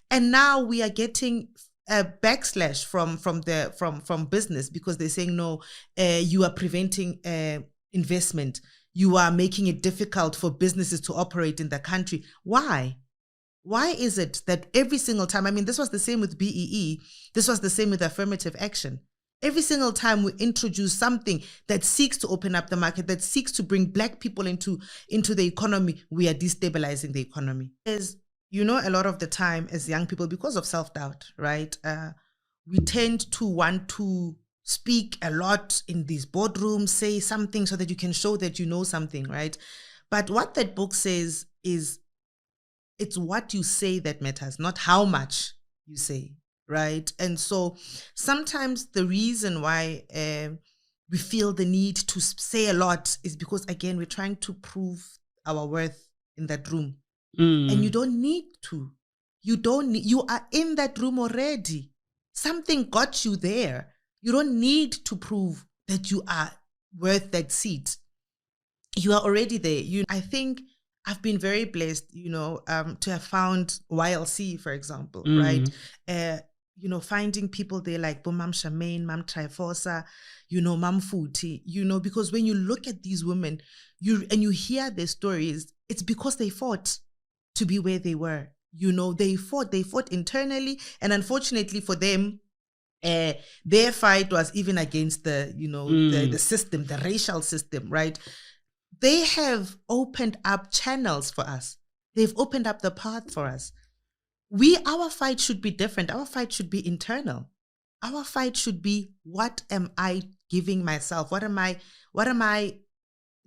And now we are getting a backslash from business because they're saying, no, you are preventing investment. You are making it difficult for businesses to operate in the country. Why? Why is it that every single time, I mean, this was the same with BEE, this was the same with affirmative action. Every single time we introduce something that seeks to open up the market, that seeks to bring Black people into the economy, we are destabilizing the economy. As you know, a lot of the time as young people, because of self-doubt, right, we tend to want to speak a lot in these boardrooms, say something so that you can show that you know something, right? But what that book says is it's what you say that matters, not how much you say, right? And so sometimes the reason why we feel the need to say a lot is because, again, we're trying to prove our worth in that room. And you don't need to. You are in that room already. Something got you there. You don't need to prove that you are worth that seat. You are already there. I think I've been very blessed, to have found YLC, for example, right? Finding people there like Mam Shamaine, Mam Trifosa, Mam Futi, because when you look at these women, you hear their stories, it's because they fought to be where they were. They fought internally, and unfortunately for them, their fight was even against the system, the racial system, right? They have opened up channels for us. They've opened up the path for us. Our fight should be different. Our fight should be internal. Our fight should be, what am I giving myself? What am I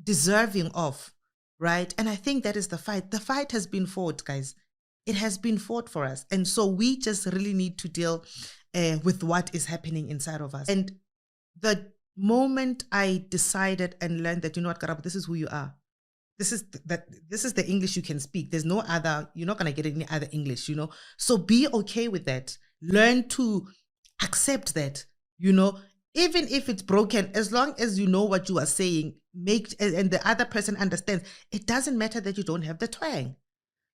deserving of, right? And I think that is the fight. The fight has been fought, guys. It has been fought for us. And so we just really need to deal with what is happening inside of us. And the moment I decided and learned that, Karabo, this is who you are. This is the English you can speak. There's no other, you're not going to get any other English, So be okay with that. Learn to accept that, even if it's broken, as long as you know what you are saying, and the other person understands, it doesn't matter that you don't have the twang,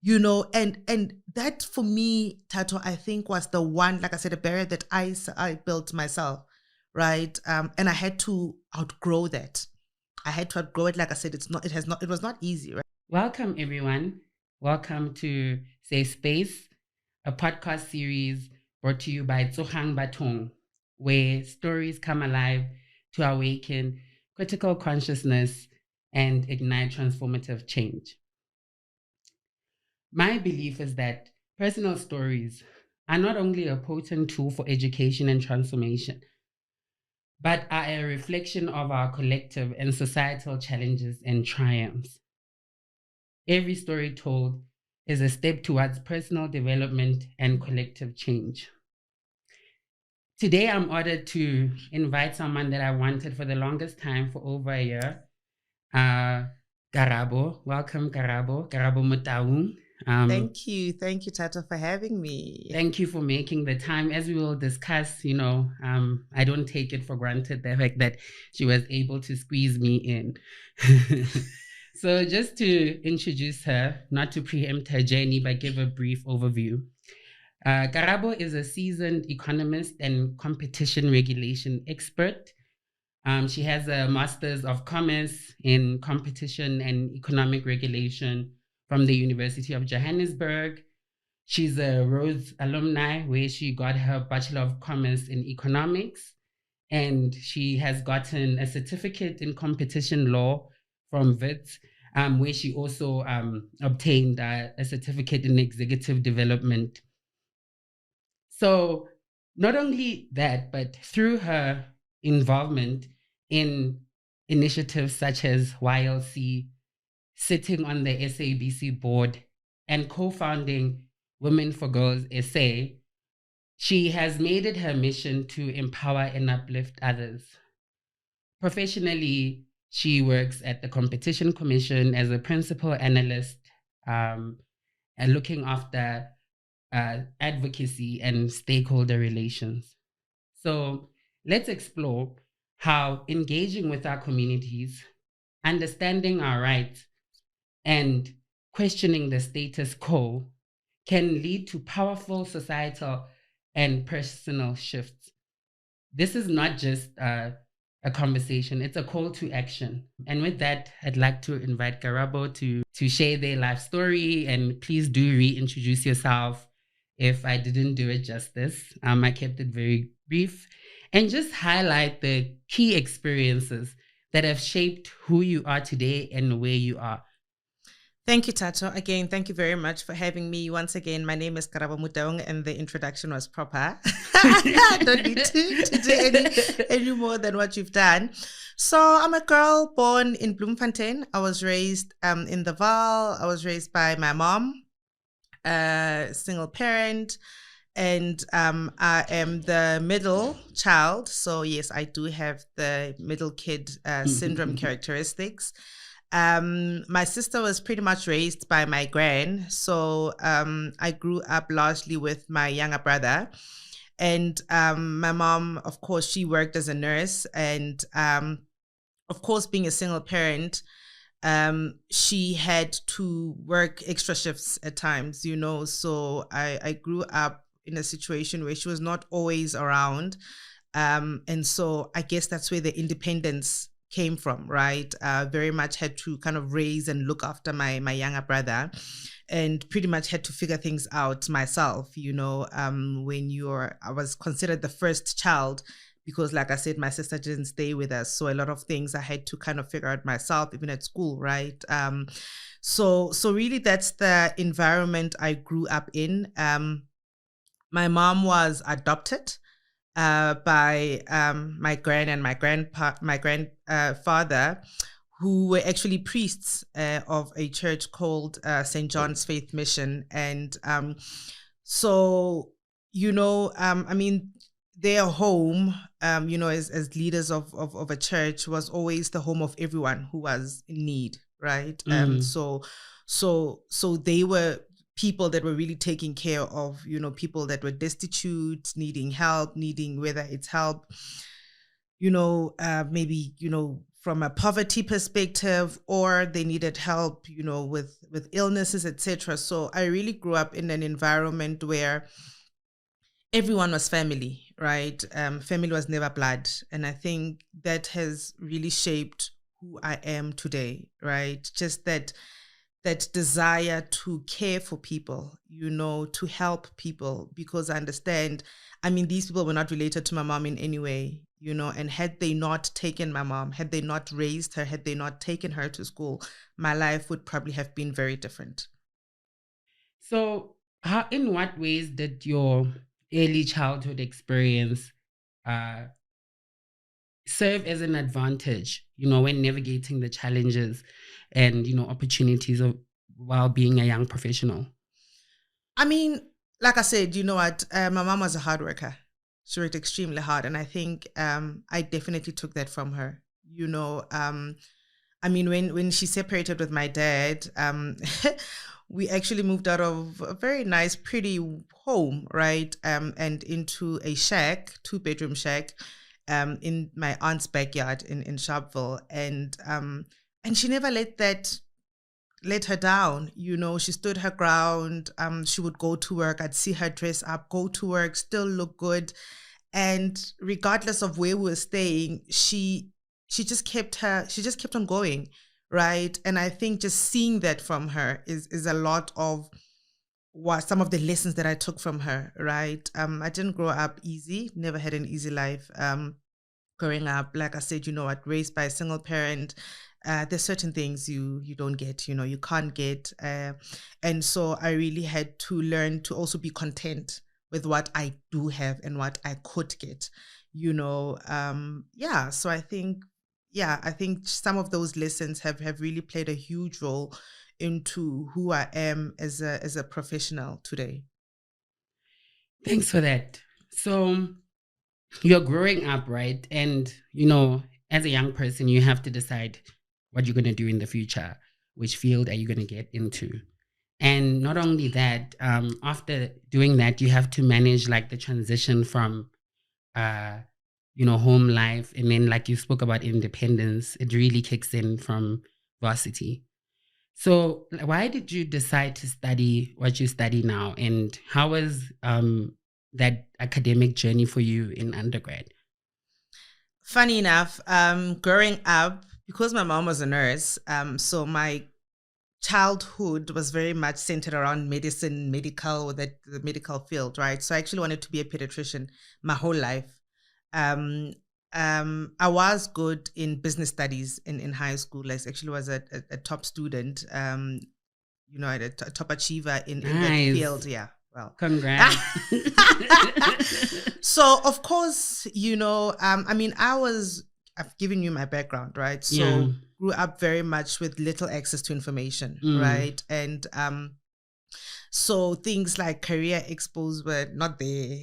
and that for me, Tato, I think was the one, like I said, a barrier that I built myself. Right. And I had to outgrow that. I had to outgrow it. Like I said, it was not easy. Right? Welcome, everyone. Welcome to Safe Space, a podcast series brought to you by Tsogang Bathong, where stories come alive to awaken critical consciousness and ignite transformative change. My belief is that personal stories are not only a potent tool for education and transformation, but are a reflection of our collective and societal challenges and triumphs. Every story told is a step towards personal development and collective change. Today, I'm honored to invite someone that I wanted for the longest time, for over a year, Karabo. Welcome, Karabo Motaung. Thank you, Tata, for having me. Thank you for making the time. As we will discuss, I don't take it for granted, the fact that she was able to squeeze me in. So just to introduce her, not to preempt her journey, but give a brief overview. Karabo is a seasoned economist and competition regulation expert. She has a Master's of Commerce in Competition and Economic Regulation from the University of Johannesburg. She's a Rhodes alumni, where she got her Bachelor of Commerce in Economics, and she has gotten a certificate in competition law from WITS, where she also obtained a certificate in executive development. So not only that, but through her involvement in initiatives such as YLC, sitting on the SABC board, and co-founding Women for Girls SA, she has made it her mission to empower and uplift others. Professionally, she works at the Competition Commission as a principal analyst, and looking after advocacy and stakeholder relations. So let's explore how engaging with our communities, understanding our rights, and questioning the status quo can lead to powerful societal and personal shifts. This is not just a conversation, it's a call to action. And with that, I'd like to invite Karabo to share their life story. And please do reintroduce yourself if I didn't do it justice. I kept it very brief. And just highlight the key experiences that have shaped who you are today and where you are. Thank you, Tato. Again, thank you very much for having me. Once again, my name is Karabo Motaung, and the introduction was proper. I don't need to do any more than what you've done. So I'm a girl born in Bloemfontein. I was raised in the Vaal. I was raised by my mom, single parent, and I am the middle child. So yes, I do have the middle kid syndrome characteristics. My sister was pretty much raised by my gran. So I grew up largely with my younger brother. And my mom, of course, she worked as a nurse. And of course, being a single parent, she had to work extra shifts at times, you know. So I grew up in a situation where she was not always around. And so I guess that's where the independence came from, right? Very much had to kind of raise and look after my younger brother, and pretty much had to figure things out myself, you know. I was considered the first child because, like I said, my sister didn't stay with us, so a lot of things I had to kind of figure out myself, even at school, right? So really that's the environment I grew up in. My mom was adopted by my gran and my grandfather, who were actually priests of a church called St. John's Faith Mission. And so, you know, I mean, their home, you know, as leaders of a church, was always the home of everyone who was in need, right? So they were people that were really taking care of, you know, people that were destitute, needing help, needing, whether it's help, you know, maybe, you know, from a poverty perspective, or they needed help, you know, with illnesses, etc. So I really grew up in an environment where everyone was family, right? Family was never blood. And I think that has really shaped who I am today, right? Just that desire to care for people, you know, to help people, because I understand, I mean, these people were not related to my mom in any way, you know, and had they not taken my mom, had they not raised her, had they not taken her to school, my life would probably have been very different. So, in what ways did your early childhood experience uh, serve as an advantage, you know, when navigating the challenges and, you know, opportunities of while being a young professional? I mean, like I said, you know what, my mom was a hard worker. She worked extremely hard. And I think I definitely took that from her, you know. I mean, when she separated with my dad, we actually moved out of a very nice, pretty home, right? And into a shack, 2-bedroom shack, in my aunt's backyard in Sharpeville. And she never let her down. You know, she stood her ground. She would go to work. I'd see her dress up, go to work, still look good. And regardless of where we were staying, she just kept on going, right? And I think just seeing that from her is a lot of what some of the lessons that I took from her, right? I didn't grow up easy, never had an easy life. Growing up, like I said, you know, I raised by a single parent. There's certain things you don't get, you know, you can't get, and so I really had to learn to also be content with what I do have and what I could get, you know. Yeah, so I think some of those lessons have really played a huge role into who I am as a professional today. Thanks for that. So, you're growing up, right? And, you know, as a young person, you have to decide what you're going to do in the future, which field are you going to get into. And not only that, after doing that, you have to manage like the transition from, uh, you know, home life. And then, like you spoke about independence, it really kicks in from varsity. So why did you decide to study what you study now? And how was that academic journey for you in undergrad? Funny enough, growing up, because my mom was a nurse, so my childhood was very much centered around medicine, medical, the medical field, right? So I actually wanted to be a pediatrician my whole life. Um, I was good in business studies in high school. I actually was a top student, a top achiever in that Nice. field. Yeah, well. Congrats. So, of course, I've given you my background, right? Yeah. So, grew up very much with little access to information, Mm. right? And so things like career expos were not there.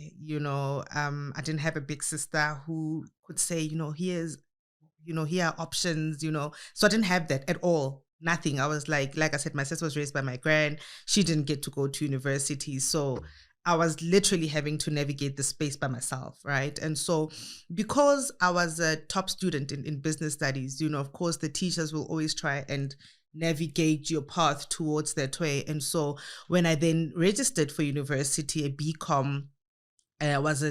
I didn't have a big sister who could say, here are options. So I didn't have that at all. Nothing. I was like I said, my sister was raised by my grand. She didn't get to go to university. So I was literally having to navigate the space by myself, right? And so because I was a top student in business studies, of course, the teachers will always try and navigate your path towards that way. And so when I then registered for university, a BCom was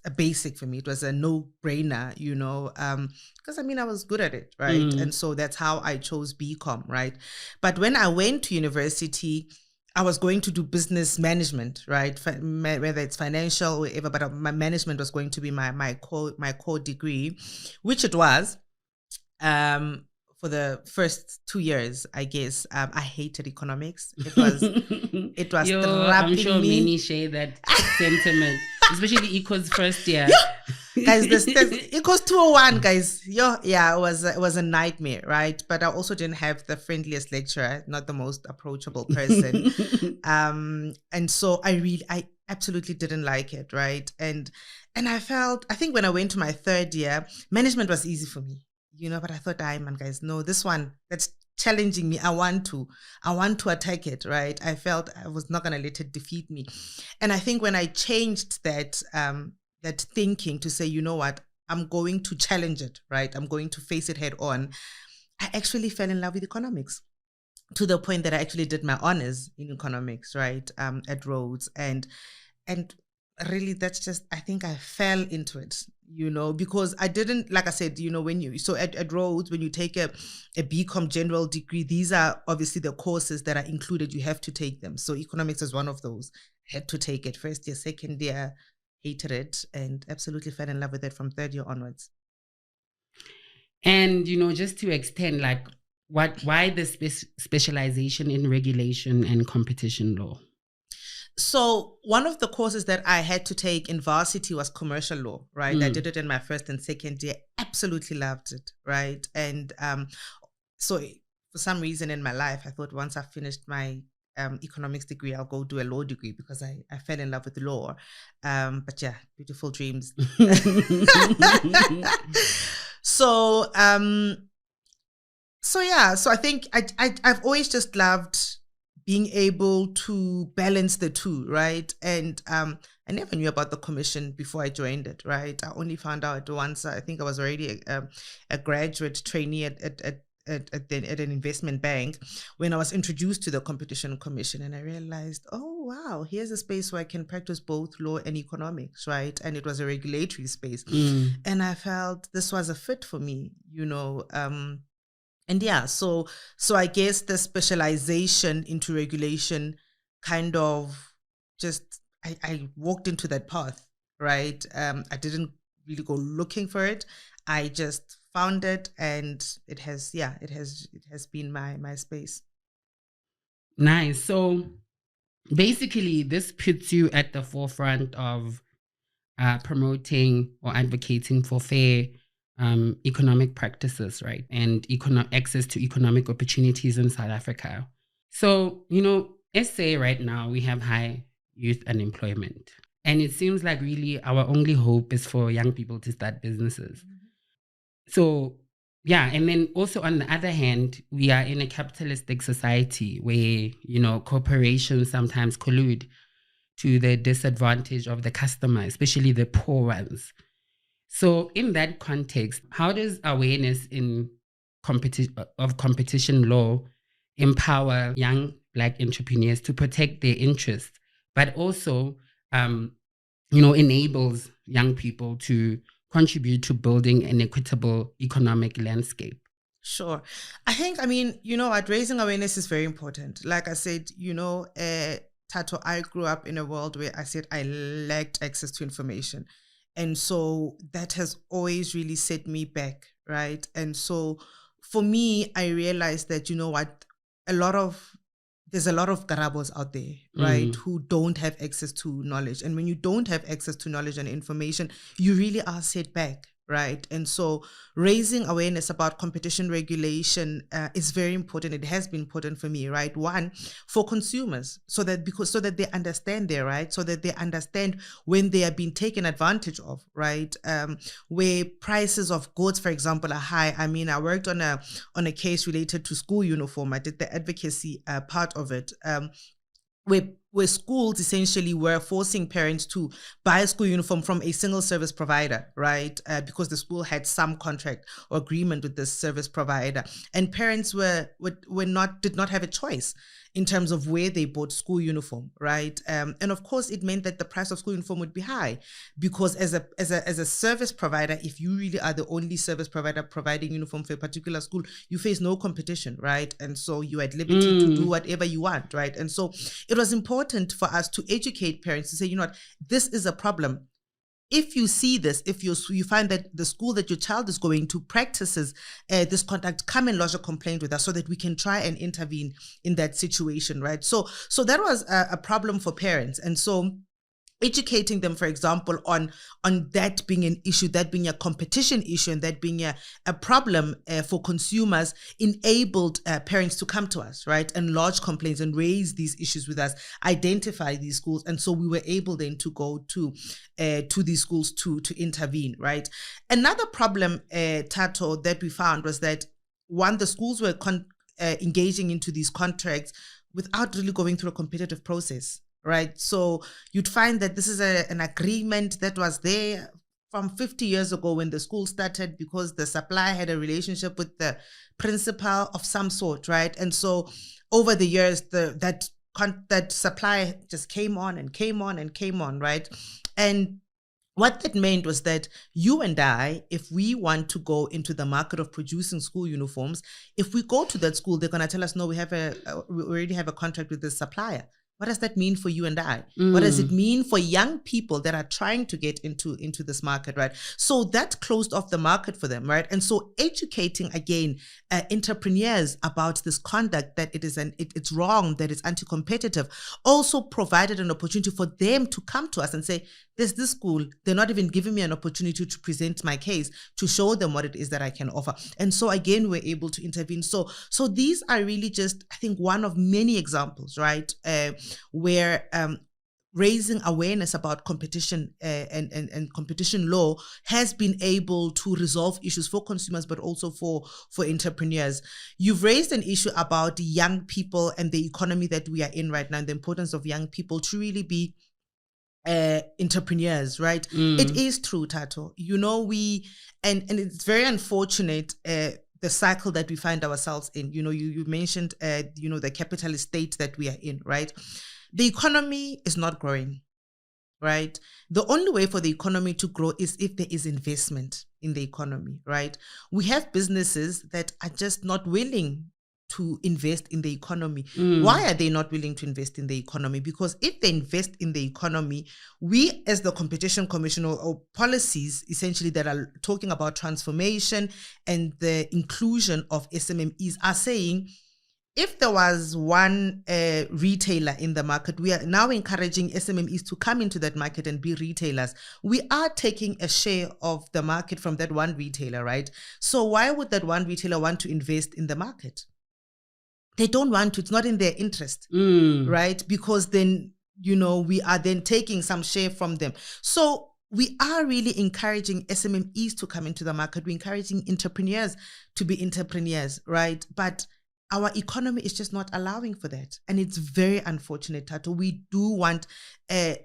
a basic for me. It was a no brainer, because I was good at it, right? Mm. And so that's how I chose BCom, right? But when I went to university, I was going to do business management, right? Whether it's financial or whatever, but my management was going to be my core degree, which it was. For the first 2 years, I guess, I hated economics. It was I'm trapping sure me. many share that sentiment, especially Eco's first year. Guys, it goes 201, guys. Yeah, it was a nightmare, right? But I also didn't have the friendliest lecturer, not the most approachable person. And so I absolutely didn't like it, right? And I think when I went to my third year, management was easy for me, but I thought, man, guys, no, this one that's challenging me. I want to attack it, right? I felt I was not gonna let it defeat me. And I think when I changed that thinking to say, you know what, I'm going to challenge it, right? I'm going to face it head on. I actually fell in love with economics to the point that I actually did my honors in economics, right? At Rhodes. And really that's just, I think I fell into it, because I didn't, like I said, at Rhodes, when you take a BCom general degree, these are obviously the courses that are included. You have to take them. So economics is one of those. Had to take it first year, second year, hated it, and absolutely fell in love with it from third year onwards. And, just to extend, like, why the specialization in regulation and competition law? So one of the courses that I had to take in varsity was commercial law, right? I did it in my first and second year. Absolutely loved it, right? And so for some reason in my life, I thought once I finished my economics degree, I'll go do a law degree because I fell in love with law. But yeah, beautiful dreams. So I think I've always just loved being able to balance the two, right? And I never knew about the commission before I joined it, right? I only found out once. I think I was already a graduate trainee at an investment bank when I was introduced to the competition commission, and I realized, oh wow, here's a space where I can practice both law and economics, right? And it was a regulatory space, and I felt this was a fit for me, and yeah, so I guess the specialization into regulation kind of just I walked into that path, right? I didn't really go looking for it. I just found it, and it has been my space. Nice. So basically, this puts you at the forefront of promoting or advocating for fair economic practices, right? And access to economic opportunities in South Africa. So, SA right now, we have high youth unemployment. And it seems like really our only hope is for young people to start businesses. So, yeah. And then also on the other hand, we are in a capitalistic society where, corporations sometimes collude to the disadvantage of the customer, especially the poor ones. So in that context, how does awareness of competition law empower young Black entrepreneurs to protect their interests, but also, enables young people to contribute to building an equitable economic landscape. Sure. I think, you know what, raising awareness is very important. Like I said, Tato, I grew up in a world where I said I lacked access to information. And so that has always really set me back, right? And so for me, I realized that, you know what, there's a lot of Karabos out there, right, who don't have access to knowledge. And when you don't have access to knowledge and information, you really are set back, right? And so raising awareness about competition regulation is very important. It has been important for me, right? One, for consumers, so that they understand their rights, so that they understand when they are being taken advantage of, right? Where prices of goods, for example, are high. I mean, I worked on a case related to school uniform. I did the advocacy part of it. Where schools essentially were forcing parents to buy a school uniform from a single service provider, right? Because the school had some contract or agreement with this service provider, and parents did not have a choice in terms of where they bought school uniform, right? And of course, it meant that the price of school uniform would be high, because as a service provider, if you really are the only service provider providing uniform for a particular school, you face no competition, right? And so you're at liberty to do whatever you want, right? And so it was important for us to educate parents to say, you know what, this is a problem. If you see this, if you find that the school that your child is going to practices this conduct, come and lodge a complaint with us so that we can try and intervene in that situation, right? So that was a problem for parents. And so educating them, for example, on that being an issue, that being a competition issue, and that being a problem for consumers, enabled parents to come to us, right, and lodge complaints and raise these issues with us, identify these schools. And so we were able then to go to these schools to intervene, right? Another problem, Tato, that we found was that, one, the schools were engaging into these contracts without really going through a competitive process, right? So you'd find that this is an agreement that was there from 50 years ago when the school started, because the supplier had a relationship with the principal of some sort, right? And so over the years, that supply just came on and came on and came on, right? And what that meant was that you and I, if we want to go into the market of producing school uniforms, if we go to that school, they're going to tell us, no, we already have a contract with this supplier. What does that mean for you and I? What does it mean for young people that are trying to get into this market, right? So that closed off the market for them, right? And so educating, again, entrepreneurs about this conduct, that it's wrong, that it's anti-competitive, also provided an opportunity for them to come to us and say, there's this school, they're not even giving me an opportunity to present my case, to show them what it is that I can offer. And so again, we're able to intervene. So these are really just, I think, one of many examples, right, where raising awareness about competition and competition law has been able to resolve issues for consumers, but also for entrepreneurs. You've raised an issue about young people and the economy that we are in right now, and the importance of young people to really be entrepreneurs, right? It is true, Tato. You know, and it's very unfortunate, the cycle that we find ourselves in. You know, you mentioned, the capitalist state that we are in, right? The economy is not growing, right? The only way for the economy to grow is if there is investment in the economy, right? We have businesses that are just not willing to invest in the economy. Why are they not willing to invest in the economy? Because if they invest in the economy, we as the Competition Commission, or policies essentially that are talking about transformation and the inclusion of SMMEs, are saying, if there was one retailer in the market, we are now encouraging SMMEs to come into that market and be retailers. We are taking a share of the market from that one retailer, right? So why would that one retailer want to invest in the market? They don't want to. It's not in their interest, right? Because then, we are then taking some share from them. So we are really encouraging SMMEs to come into the market. We're encouraging entrepreneurs to be entrepreneurs, right? But our economy is just not allowing for that. And it's very unfortunate, Tato. We do want the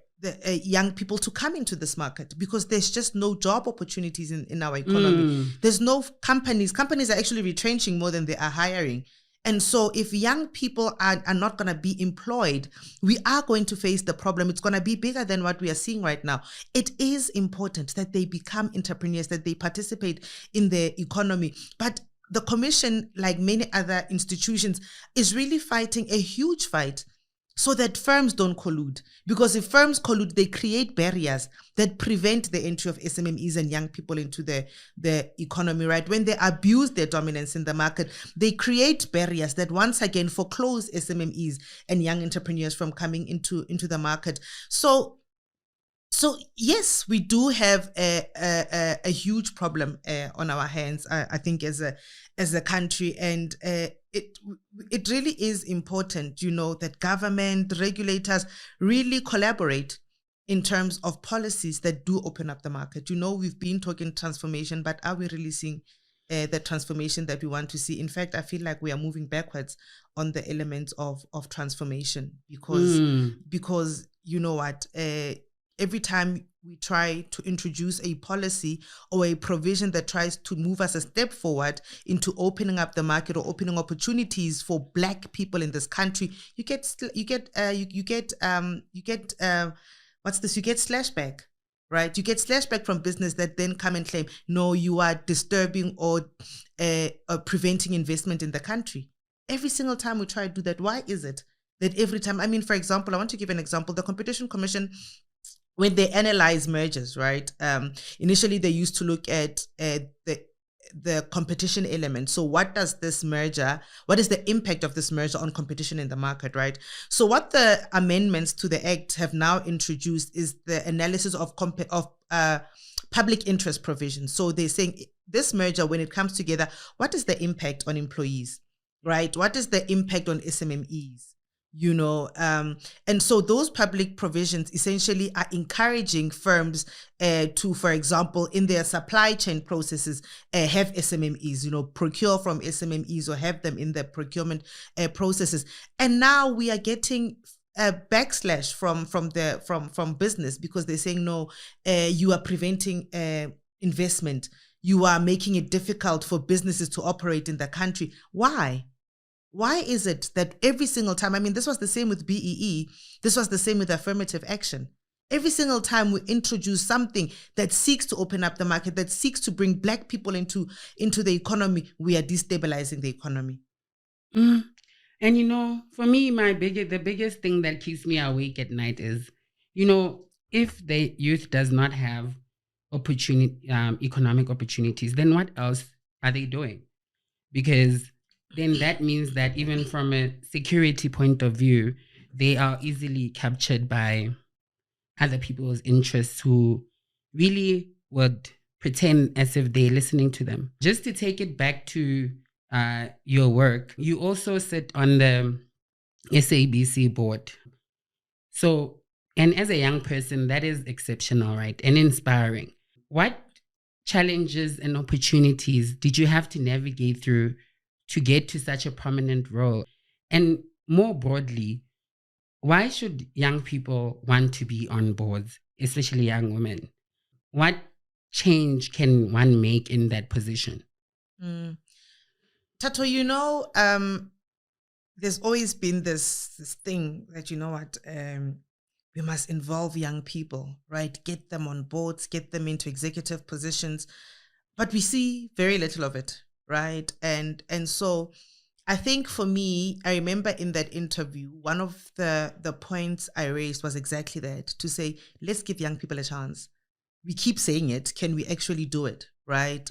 young people to come into this market, because there's just no job opportunities in our economy. There's no companies. Companies are actually retrenching more than they are hiring. And so if young people are not going to be employed, we are going to face the problem. It's going to be bigger than what we are seeing right now. It is important that they become entrepreneurs, that they participate in the economy. But the commission, like many other institutions, is really fighting a huge fight so that firms don't collude. Because if firms collude, they create barriers that prevent the entry of SMMEs and young people into the economy, right? When they abuse their dominance in the market, they create barriers that once again foreclose SMMEs and young entrepreneurs from coming into the market. So yes, we do have a huge problem on our hands, I think, as a country, and it really is important, that government, regulators really collaborate in terms of policies that do open up the market. We've been talking transformation, but are we really seeing the transformation that we want to see? In fact, I feel like we are moving backwards on the elements of transformation because you know what, every time we try to introduce a policy or a provision that tries to move us a step forward into opening up the market or opening opportunities for Black people in this country, you get slashback, right? You get slashback from business that then come and claim, no, you are disturbing or preventing investment in the country. Every single time we try to do that, why is it that every time? I mean, for example, I want to give an example. The Competition Commission, when they analyze mergers, right? Initially, they used to look at the competition element. So what is the impact of this merger on competition in the market, right? So what the amendments to the Act have now introduced is the analysis of public interest provisions. So they're saying this merger, when it comes together, what is the impact on employees, right? What is the impact on SMMEs? And so those public provisions essentially are encouraging firms to, for example, in their supply chain processes, have SMMEs, procure from SMMEs or have them in their procurement processes. And now we are getting a backslash from business because they're saying, no, you are preventing investment. You are making it difficult for businesses to operate in the country. Why? Why is it that every single time, I mean, this was the same with BEE, this was the same with affirmative action. Every single time we introduce something that seeks to open up the market, that seeks to bring Black people into the economy, we are destabilizing the economy. And for me, the biggest thing that keeps me awake at night is, if the youth does not have economic opportunities, then what else are they doing? Because then that means that even from a security point of view, they are easily captured by other people's interests who really would pretend as if they're listening to them. Just to take it back to your work, you also sit on the SABC board. So, and as a young person, that is exceptional, right? And inspiring. What challenges and opportunities did you have to navigate through to get to such a prominent role? And more broadly, why should young people want to be on boards, especially young women? What change can one make in that position? Tato, there's always been this thing that, we must involve young people, right? Get them on boards, get them into executive positions, but we see very little of it, right? And so I think for me, I remember in that interview, one of the points I raised was exactly that, to say, let's give young people a chance. We keep saying it, can we actually do it, right?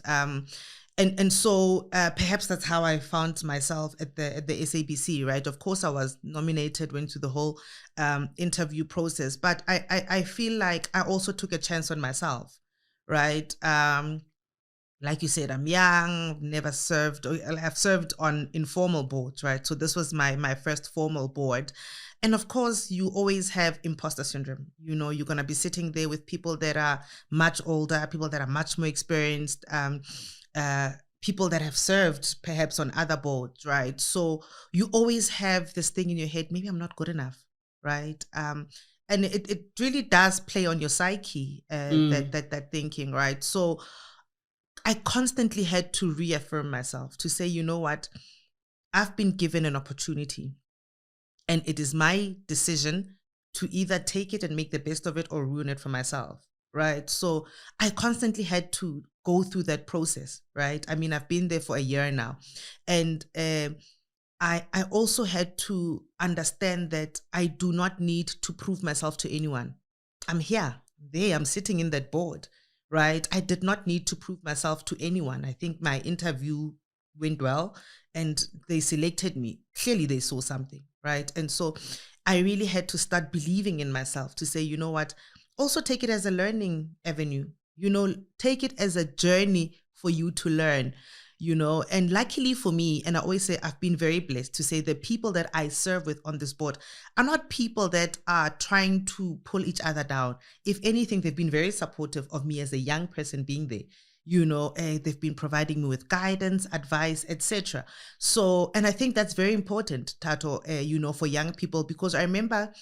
And so perhaps that's how I found myself at the SABC, right? Of course, I was nominated, went through the whole interview process, but I feel like I also took a chance on myself, right? Like you said, I'm young, never served, or I've served on informal boards, right? So this was my first formal board. And of course, you always have imposter syndrome. You're going to be sitting there with people that are much older, people that are much more experienced, people that have served perhaps on other boards, right? So you always have this thing in your head, maybe I'm not good enough, right? And it really does play on your psyche, that thinking, right? So I constantly had to reaffirm myself, to say, you know what, I've been given an opportunity, and it is my decision to either take it and make the best of it or ruin it for myself, right? So I constantly had to go through that process, right? I mean, I've been there for a year now, and I also had to understand that I do not need to prove myself to anyone. I'm here, I'm sitting in that board, right? I did not need to prove myself to anyone. I think my interview went well and they selected me. Clearly, they saw something, right? And so I really had to start believing in myself to say, you know what, also take it as a learning avenue, take it as a journey for you to learn. And luckily for me, and I always say I've been very blessed to say the people that I serve with on this board are not people that are trying to pull each other down. If anything, they've been very supportive of me as a young person being there. They've been providing me with guidance, advice, etc. So, and I think that's very important, Tato, for young people, because I remember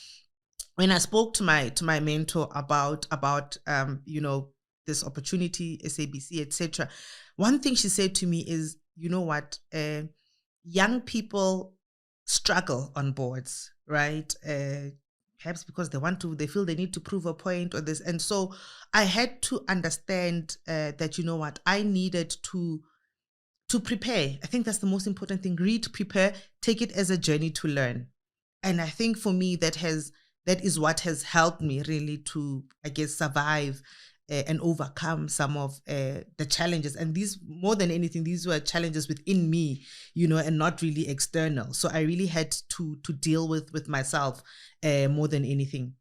when I spoke to my mentor about this opportunity, SABC, etc. One thing she said to me is, you know what, young people struggle on boards, right? Perhaps because they feel they need to prove a point or this. And so I had to understand that, you know what, I needed to prepare. I think that's the most important thing. Read, prepare, take it as a journey to learn. And I think for me, that is what has helped me really to, I guess, survive and overcome some of the challenges. And these, more than anything, these were challenges within me, and not really external. So I really had to deal with myself more than anything.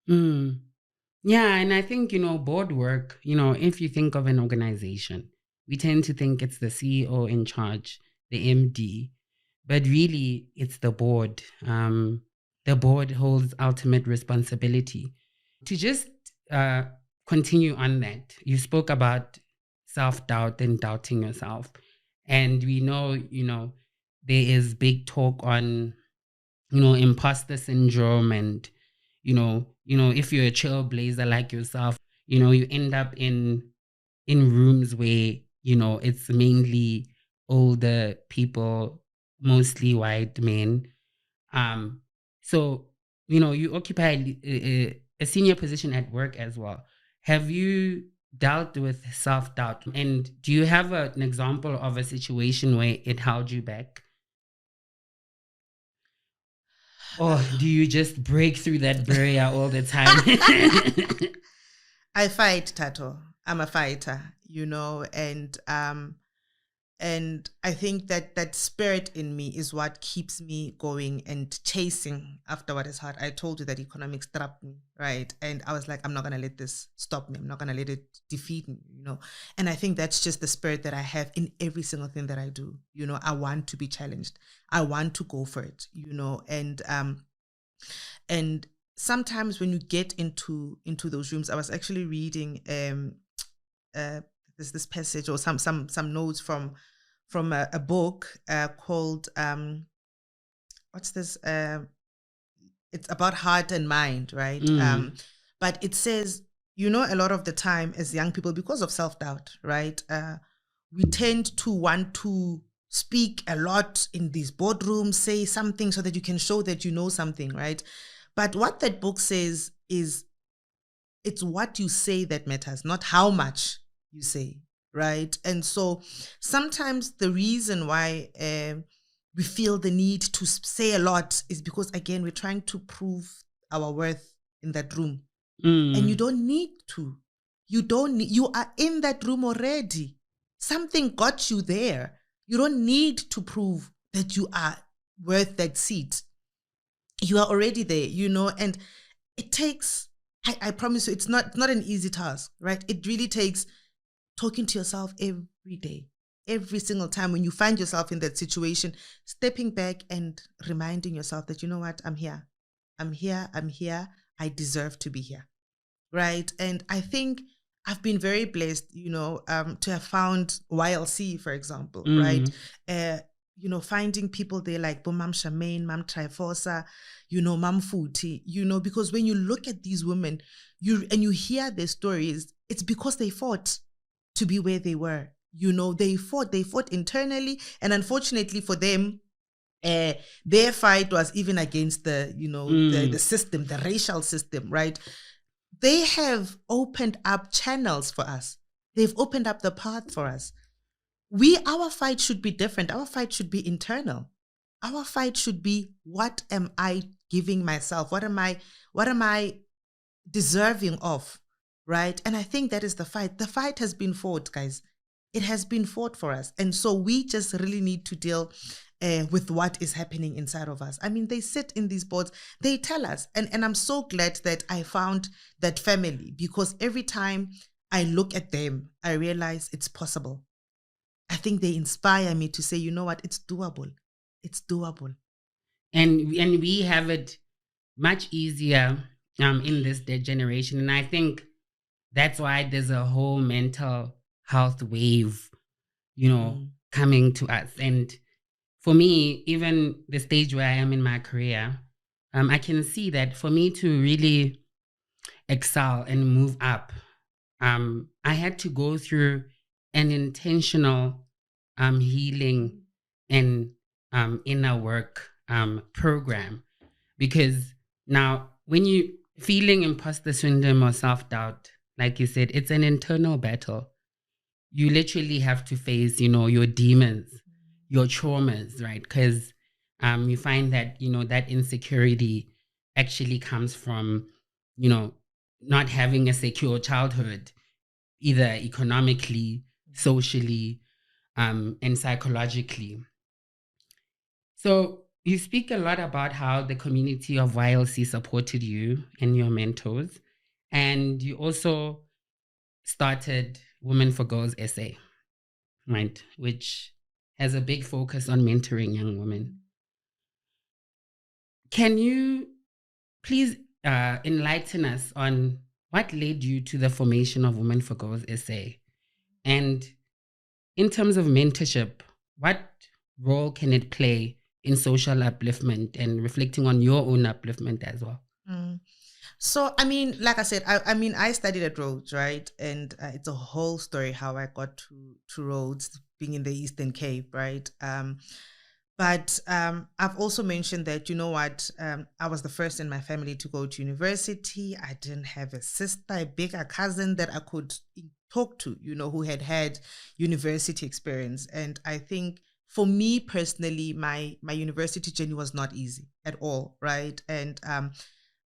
Yeah, and I think, board work, if you think of an organization, we tend to think it's the CEO in charge, the MD, but really it's the board. The board holds ultimate responsibility. To just continue on that, you spoke about self-doubt and doubting yourself. And we know, there is big talk on, imposter syndrome and, if you're a trailblazer like yourself, you end up in rooms where, it's mainly older people, mostly white men. So, you occupy a senior position at work as well. Have you dealt with self-doubt? And do you have an example of a situation where it held you back? Or do you just break through that barrier all the time? I fight, Tato. I'm a fighter, and I think that spirit in me is what keeps me going and chasing after what is hard. I told you that economics trapped me, right? And I was like, I'm not going to let this stop me. I'm not going to let it defeat me, And I think that's just the spirit that I have in every single thing that I do. I want to be challenged. I want to go for it, and sometimes when you get into those rooms, I was actually reading there's this passage or some notes from a book called what's this? It's about heart and mind, right? But it says, a lot of the time as young people, because of self-doubt, right? We tend to want to speak a lot in these boardrooms, say something so that you can show that you know something, right? But what that book says is it's what you say that matters, not how much you say, right? And so sometimes the reason why we feel the need to say a lot is because, again, we're trying to prove our worth in that room. And you don't need to. You are in that room already. Something got you there. You don't need to prove that you are worth that seat. You are already there, and it takes, I promise you, it's not an easy task, right? It really takes talking to yourself every day, every single time when you find yourself in that situation, stepping back and reminding yourself that, you know what, I'm here. I deserve to be here, right? And I think I've been very blessed, to have found YLC, for example, right? Finding people there like Mam Shamaine, Mam Trifosa, Mam Futi, because when you look at these women, you hear their stories, it's because they fought to be where they were. They fought internally, and unfortunately for them, their fight was even against the system, the racial system, right? They have opened up channels for us. They've opened up the path for us. Our fight should be different. Our fight should be internal. Our fight should be, what am I giving myself? What am I deserving of? Right? And I think that is the fight. The fight has been fought, guys. It has been fought for us. And so we just really need to deal with what is happening inside of us. I mean, they sit in these boards, they tell us. And I'm so glad that I found that family, because every time I look at them, I realize it's possible. I think they inspire me to say, you know what, it's doable. It's doable. And we have it much easier in this generation. And I think that's why there's a whole mental health wave, coming to us. And for me, even the stage where I am in my career, I can see that for me to really excel and move up, I had to go through an intentional healing and inner work program. Because now, when you feeling imposter syndrome or self-doubt, like you said, it's an internal battle. You literally have to face, your demons, your traumas, right? Because you find that, that insecurity actually comes from, not having a secure childhood, either economically, socially, and psychologically. So you speak a lot about how the community of YLC supported you and your mentors. And you also started Women for Girls SA, right? Which has a big focus on mentoring young women. Can you please enlighten us on what led you to the formation of Women for Girls SA? And in terms of mentorship, what role can it play in social upliftment and reflecting on your own upliftment as well? So, I mean, like I said, I studied at Rhodes, right? And it's a whole story how I got to Rhodes, being in the Eastern Cape, right? But I've also mentioned that, I was the first in my family to go to university. I didn't have a sister, a bigger cousin that I could talk to, who had university experience. And I think for me personally, my university journey was not easy at all, right? And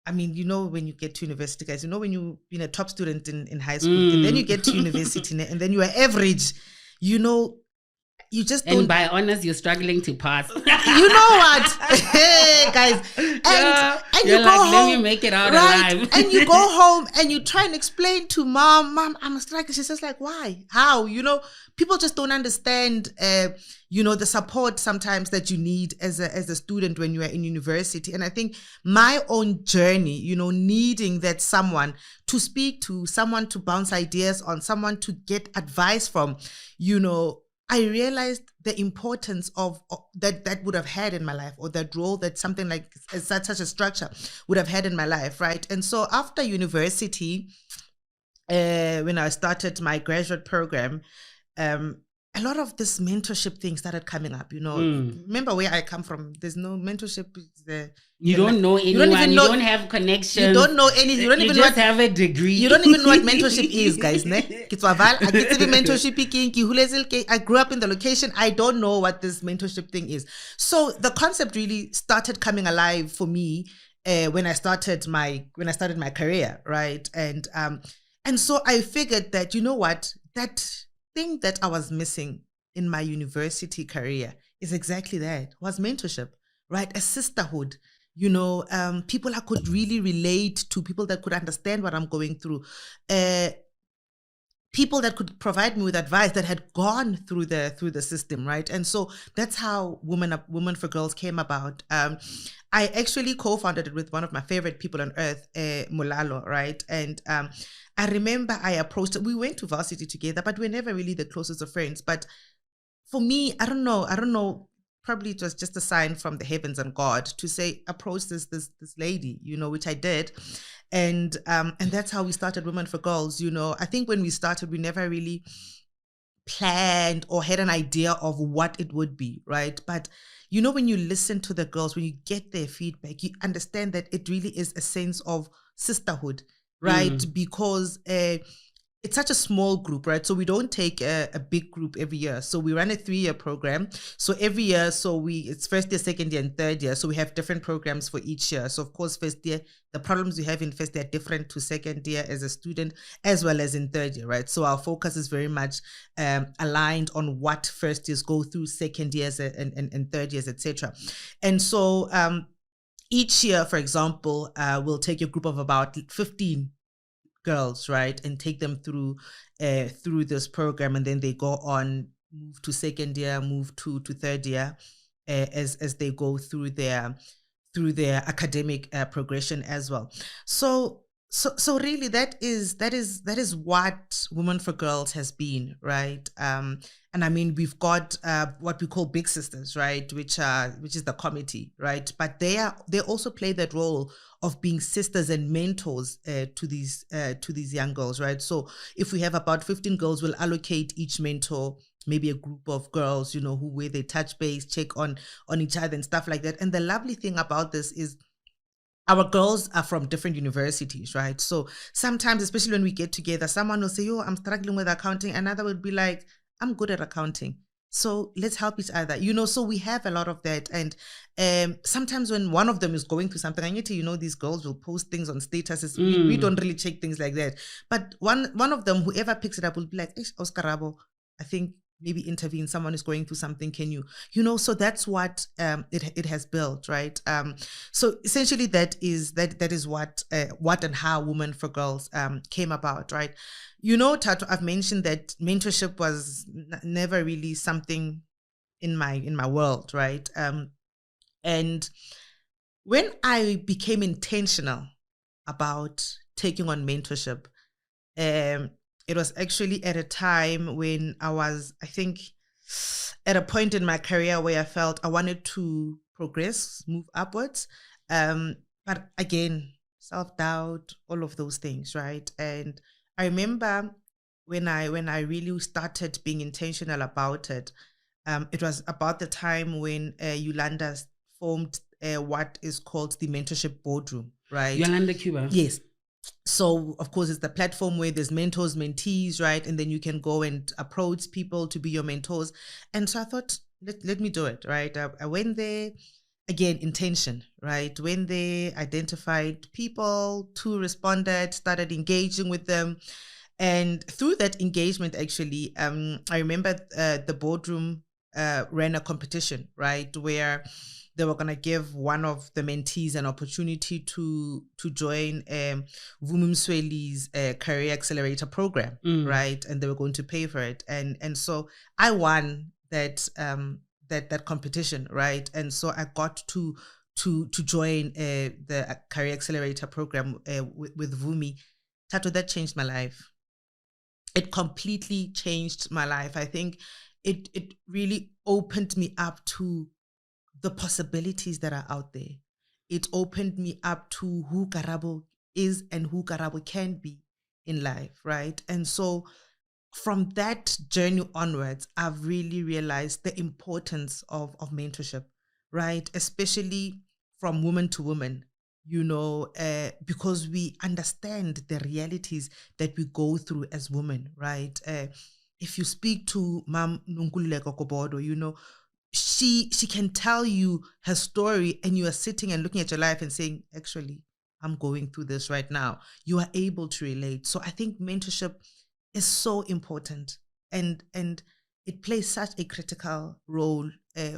I mean, when you get to university, guys, when you've been a top student in high school, and then you get to university and then you are average, you just don't. And by honors, you're struggling to pass. You know what? Hey, guys. And you go like, home. Let me make it out alive. And you go home and you try and explain to mom, I'm a striker. She's just like, why? How? People just don't understand, the support sometimes that you need as a student when you are in university. And I think my own journey, needing that someone to speak to, someone to bounce ideas on, someone to get advice from, I realized the importance of that would have had in my life, or that role that something like such a structure would have had in my life, right? And so after university, when I started my graduate program, a lot of this mentorship thing started coming up. Remember where I come from? There's no mentorship. You don't know anyone. You don't have connections. You don't know anything. You don't even just have a degree. You don't even know what mentorship is, guys. I grew up in the location. I don't know what this mentorship thing is. So the concept really started coming alive for me when I started my career, right? And so I figured that, that thing that I was missing in my university career is exactly that, was mentorship, right? A sisterhood, people I could really relate to, people that could understand what I'm going through, people that could provide me with advice that had gone through the system, right? And so that's how Women for Girls came about. I actually co-founded it with one of my favorite people on earth, Mulalo, right? And I remember I approached it. We went to varsity together, but we're never really the closest of friends. But for me, I don't know, probably it was just a sign from the heavens and God to say, approach this lady, which I did. And that's how we started Women for Girls. I think when we started, we never really planned or had an idea of what it would be, right? But when you listen to the girls, when you get their feedback, you understand that it really is a sense of sisterhood, right? Because it's such a small group, right? So we don't take a big group every year. So we run a 3-year program. So every year, it's first year, second year, and third year. So we have different programs for each year. So of course, first year, the problems we have in first year are different to second year as a student, as well as in third year, right? So our focus is very much aligned on what first years go through, second years and third years, etc. And so each year, for example, we'll take a group of about 15 girls, right, and take them through this program, and then they go on, move to second year, move to third year, as they go through their academic progression as well. So really, that is what Women for Girls has been, right? And I mean, we've got what we call big sisters, right, which is the committee, right? But they also play that role of being sisters and mentors to these young girls, right? So if we have about 15 girls, we'll allocate each mentor maybe a group of girls, where they touch base, check on each other and stuff like that. And the lovely thing about this is our girls are from different universities, right? So sometimes, especially when we get together, someone will say, "Yo, I'm struggling with accounting." Another would be like, "I'm good at accounting. So let's help each other." So we have a lot of that. And sometimes when one of them is going through something, I need to, these girls will post things on statuses. We don't really check things like that. But one of them, whoever picks it up, will be like, Karabo, I think maybe intervene. Someone is going through something. Can you, so that's what it has built, right? So essentially that is what and how Women for Girls came about, right? Tato, I've mentioned that mentorship was never really something in my world, right? And when I became intentional about taking on mentorship, it was actually at a time when I was, I think, at a point in my career where I felt I wanted to progress, move upwards. But again, self-doubt, all of those things, right? And I remember when I really started being intentional about it, it was about the time when Yolanda formed what is called the Mentorship Boardroom, right? Yolanda Cuba. Yes. So of course it's the platform where there's mentors, mentees, right? And then you can go and approach people to be your mentors. And so I thought, let me do it, right? I went there, again, intention, right? When they identified people, two responded, started engaging with them. And through that engagement, actually, I remember the boardroom ran a competition, right? Where they were going to give one of the mentees an opportunity to join Vumi Msweli's career accelerator program, right? And they were going to pay for it. And so I won that that competition, right? And so I got to join the career accelerator program with Vumi. Tato, that changed my life. It completely changed my life. I think it really opened me up to the possibilities that are out there. It opened me up to who Karabo is and who Karabo can be in life, right? And so from that journey onwards, I've really realized the importance of mentorship, right? Especially from woman to woman, because we understand the realities that we go through as women, right? If you speak to Mam Nunkululeko Kobodo, she can tell you her story, and you are sitting and looking at your life and saying, actually, I'm going through this right now. You are able to relate. So I think mentorship is so important, and it plays such a critical role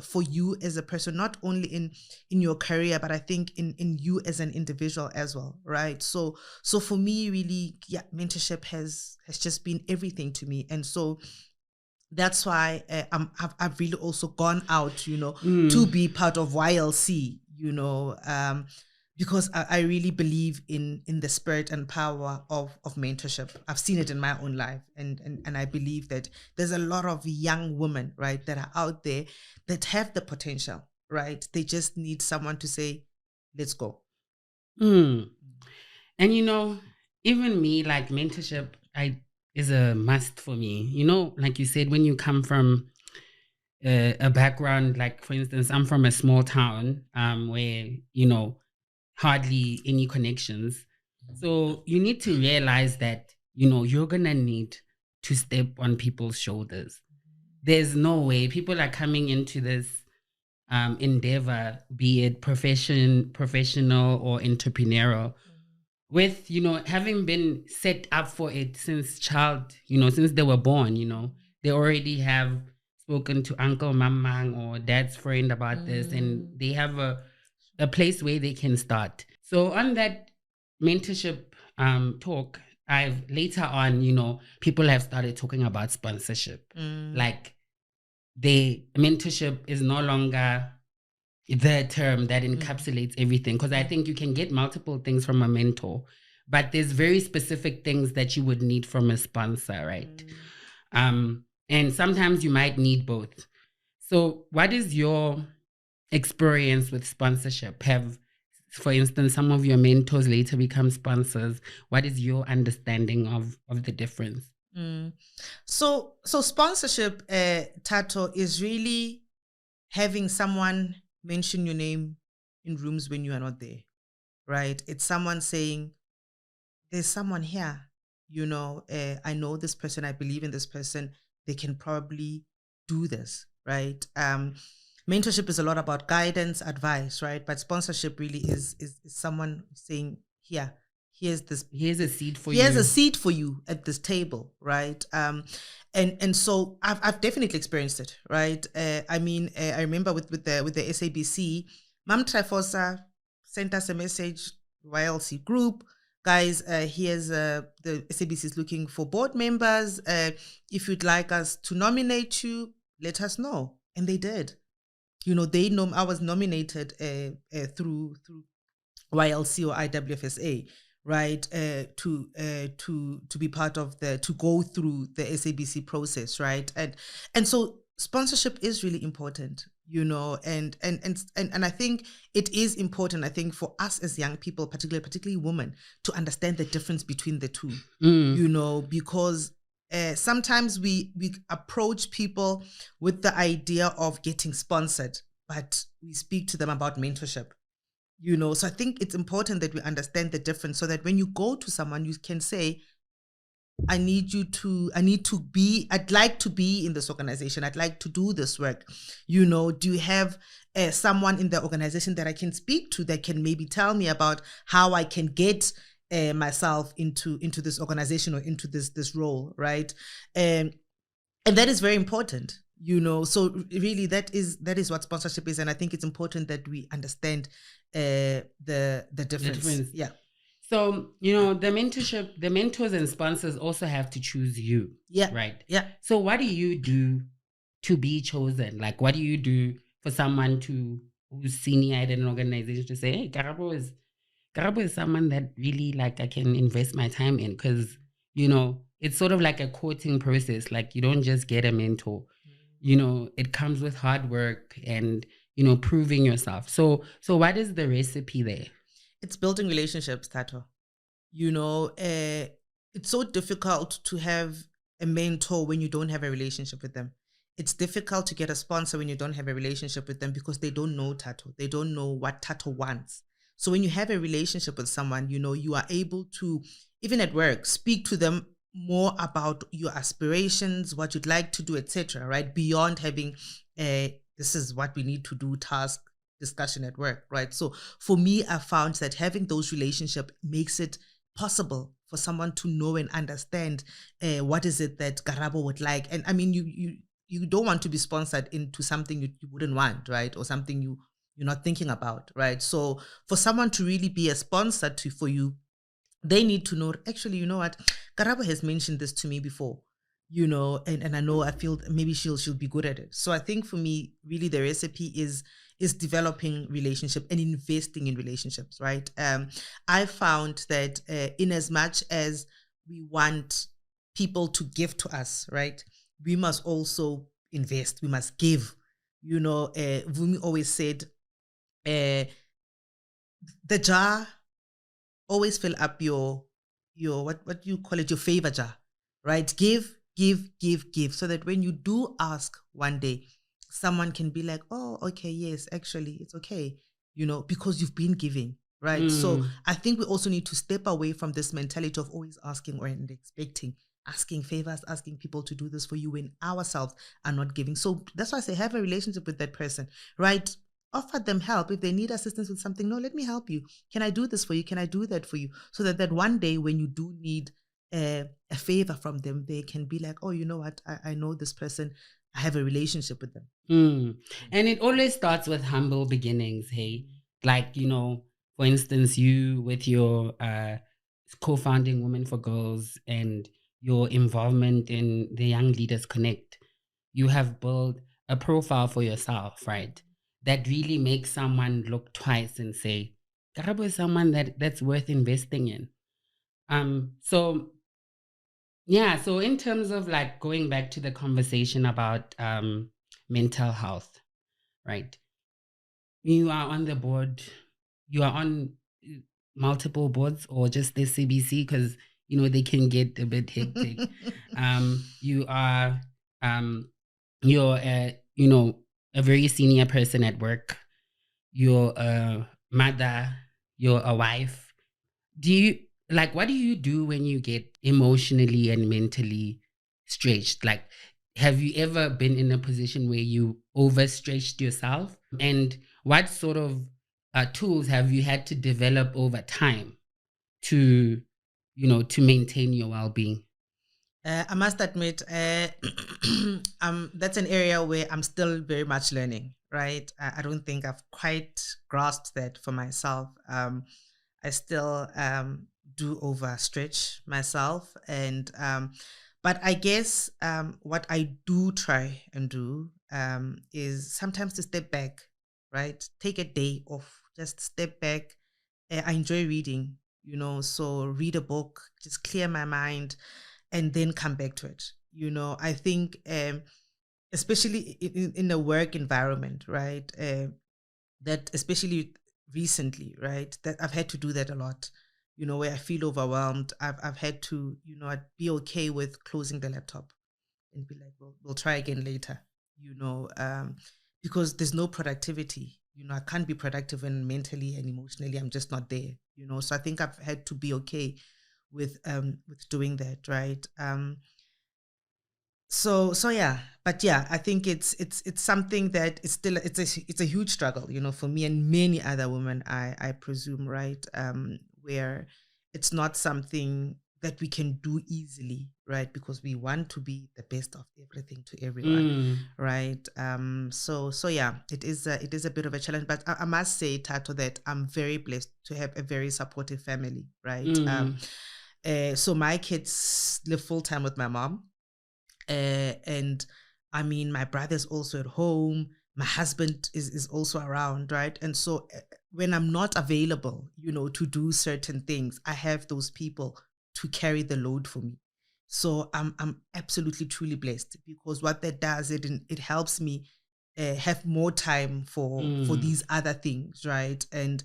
for you as a person, not only in your career, but I think in you as an individual as well, right? So for me, really, yeah, mentorship has just been everything to me. And so that's why I've really also gone out, to be part of YLC, because I really believe in the spirit and power of mentorship. I've seen it in my own life, and I believe that there's a lot of young women, right, that are out there that have the potential, right? They just need someone to say, let's go. And even me, like mentorship, I is a must for me. You know, like you said, when you come from a background, like for instance, I'm from a small town where, you know, hardly any connections. So you need to realize that, you know, you're going to need to step on people's shoulders. There's no way people are coming into this endeavor, be it professional or entrepreneurial, with, you know, having been set up for it since child, you know, since they were born, you know, they already have spoken to uncle, mamang, or dad's friend about this, and they have a place where they can start. So on that mentorship talk, I've later on, you know, people have started talking about sponsorship. Like the mentorship is no longer the term that encapsulates everything, because I think you can get multiple things from a mentor, but there's very specific things that you would need from a sponsor, right? And sometimes you might need both. So what is your experience with sponsorship? Have, for instance, some of your mentors later become sponsors? What is your understanding of the difference? So sponsorship, Tato, is really having someone mention your name in rooms when you are not there, right? It's someone saying, there's someone here, you know, I know this person, I believe in this person, they can probably do this, right? Mentorship is a lot about guidance, advice, right? But sponsorship really is someone saying, here's a seat for you. Here's a seat for you at this table, right? And so I've definitely experienced it, right? I mean, I remember with the SABC, Mam Trifosa sent us a message, YLC group, guys. Here's the SABC is looking for board members. If you'd like us to nominate you, let us know, and they did. You know, I was nominated through YLC or IWFSA, right, to be part of to go through the SABC process, right, and so sponsorship is really important, you know, and I think it is important, I think, for us as young people, particularly women, to understand the difference between the two, you know, because sometimes we approach people with the idea of getting sponsored, but we speak to them about mentorship, you know. So I think it's important that we understand the difference, so that when you go to someone, you can say, I'd like to be in this organization, I'd like to do this work, you know. Do you have someone in the organization that I can speak to, that can maybe tell me about how I can get myself into this organization or into this role, right? And that is very important, you know. So really, that is what sponsorship is, and I think it's important that we understand the difference. Yeah. So, you know, the mentors and sponsors also have to choose you. Yeah. Right. Yeah. So what do you do to be chosen? Like, what do you do for someone who's senior at an organization to say, hey, Karabo is someone that really, like, I can invest my time in? Because, you know, it's sort of like a courting process. Like, you don't just get a mentor. You know, it comes with hard work and, you know, proving yourself. So what is the recipe there? It's building relationships, Tato. You know, it's so difficult to have a mentor when you don't have a relationship with them. It's difficult to get a sponsor when you don't have a relationship with them, because they don't know Tato. They don't know what Tato wants. So when you have a relationship with someone, you know, you are able to, even at work, speak to them more about your aspirations, what you'd like to do, etc., right? Beyond having this is what we need to do task discussion at work, right? So for me, I found that having those relationships makes it possible for someone to know and understand what is it that Karabo would like. And I mean, you don't want to be sponsored into something you wouldn't want, right? Or something you're not thinking about, right? So for someone to really be a sponsor for you, they need to know, actually, you know what, Karabo has mentioned this to me before, you know, and I feel maybe she'll be good at it. So I think for me, really the recipe is developing relationship and investing in relationships, right? I found that in as much as we want people to give to us, right, we must also invest, we must give. You know, Vumi always said, the jar always fill up your what you call it, your favor jar, right? Give, give, give, give, so that when you do ask one day, someone can be like, oh, okay, yes, actually, it's okay, because you've been giving, right? So I think we also need to step away from this mentality of always asking or expecting, asking favors, asking people to do this for you when ourselves are not giving. So that's why I say have a relationship with that person, right? Offer them help. If they need assistance with something, no, let me help you. Can I do this for you? Can I do that for you? So that one day when you do need a favor from them, they can be like, oh, you know what? I know this person. I have a relationship with them. And it always starts with humble beginnings, hey? Like, for instance, you with your co-founding Women for Girls and your involvement in the Young Leaders Connect, you have built a profile for yourself, right? That really makes someone look twice and say, Karabo is someone that's worth investing in. So in terms of like going back to the conversation about mental health, right? You are on the board, you are on multiple boards or just the SABC because they can get a bit hectic. You are you're a very senior person at work. You're a mother, you're a wife. What do you do when you get emotionally and mentally stretched? Like, have you ever been in a position where you overstretched yourself? And what sort of tools have you had to develop over time to, to maintain your well-being? I must admit, that's an area where I'm still very much learning, right? I don't think I've quite grasped that for myself. I still do overstretch myself, and but I guess what I do try and do is sometimes to step back, right? Take a day off, just step back. I enjoy reading, so read a book, just clear my mind and then come back to it. I think, especially in the work environment, right? That especially recently, right? That I've had to do that a lot. Where I feel overwhelmed, I've had to, I'd be okay with closing the laptop and be like, we'll try again later. Because there's no productivity. I can't be productive when mentally and emotionally I'm just not there. So I think I've had to be okay with doing that, right? So yeah, but yeah, I think it's something that is still it's a huge struggle, for me and many other women, I presume, right? Where it's not something that we can do easily, right? Because we want to be the best of everything to everyone, right? So yeah, it is a bit of a challenge, but I must say, Tato, that I'm very blessed to have a very supportive family, right? So my kids live full time with my mom. And I mean, my brother's also at home. My husband is also around, right? And so when I'm not available, to do certain things, I have those people to carry the load for me. So I'm absolutely truly blessed, because what that does, it helps me have more time for these other things, right? And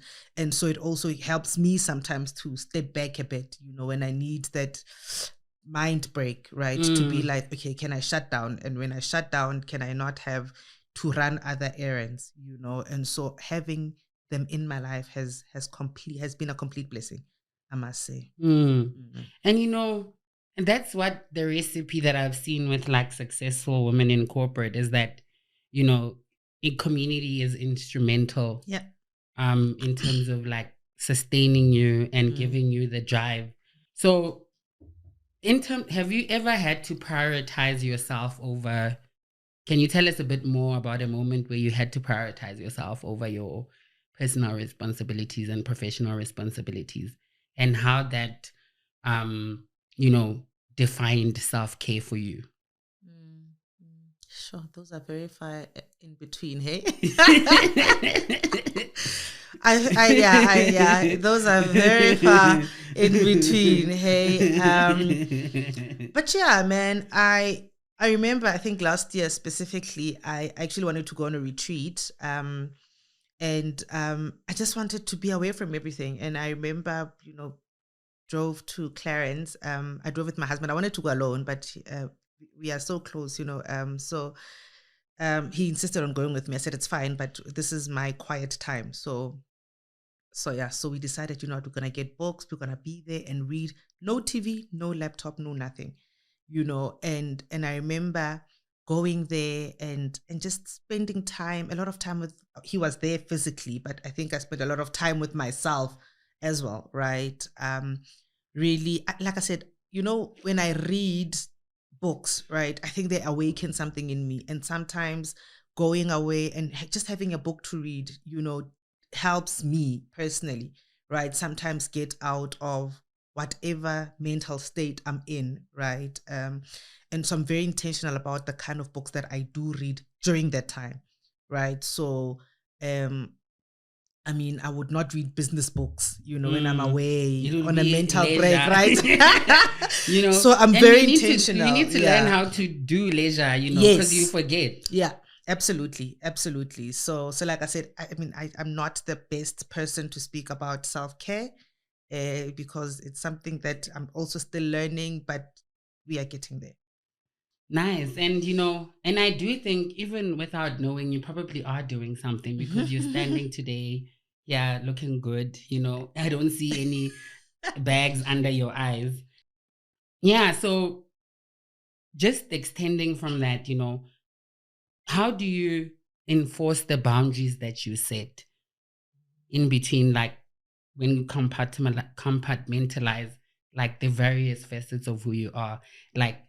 so it also helps me sometimes to step back a bit, when I need that mind break, right? To be like, okay, can I shut down? And when I shut down, can I not have to run other errands, And so having them in my life has been a complete blessing, I must say. And and that's what the recipe that I've seen with like successful women in corporate is that, a community is instrumental. Yeah. In terms of like sustaining you and giving you the drive. So have you ever had to prioritize yourself over? Can you tell us a bit more about a moment where you had to prioritize yourself over your personal responsibilities and professional responsibilities, and how that, defined self-care for you? Sure, those are very far in between, hey? Yeah, those are very far in between, hey? But yeah, man, I remember, I think last year specifically, I actually wanted to go on a retreat, and I just wanted to be away from everything. And I remember, drove to Clarence. I drove with my husband. I wanted to go alone, but we are so close, so he insisted on going with me. I said, it's fine, but this is my quiet time. So yeah, so we decided, we're going to get books. We're going to be there and read. No TV, no laptop, no nothing, and I remember going there and just spending time, a lot of time with, he was there physically, but I think I spent a lot of time with myself as well, right? Really, like I said, when I read books, right, I think they awaken something in me. And sometimes going away and just having a book to read, helps me personally, right? Sometimes get out of whatever mental state I'm in, right? And so I'm very intentional about the kind of books that I do read during that time, right? So, I would not read business books, when I'm away It'll on a be mental leisure. break, right? So I'm very intentional. You need to learn how to do leisure, Yes. because you forget. Yeah, absolutely. Absolutely. So like I said, I'm not the best person to speak about self-care because it's something that I'm also still learning, but we are getting there. Nice. And, and I do think even without knowing, you probably are doing something because you're standing today, yeah, looking good. I don't see any bags under your eyes. Yeah. So just extending from that, how do you enforce the boundaries that you set in between, like when you compartmentalize like the various facets of who you are? Like,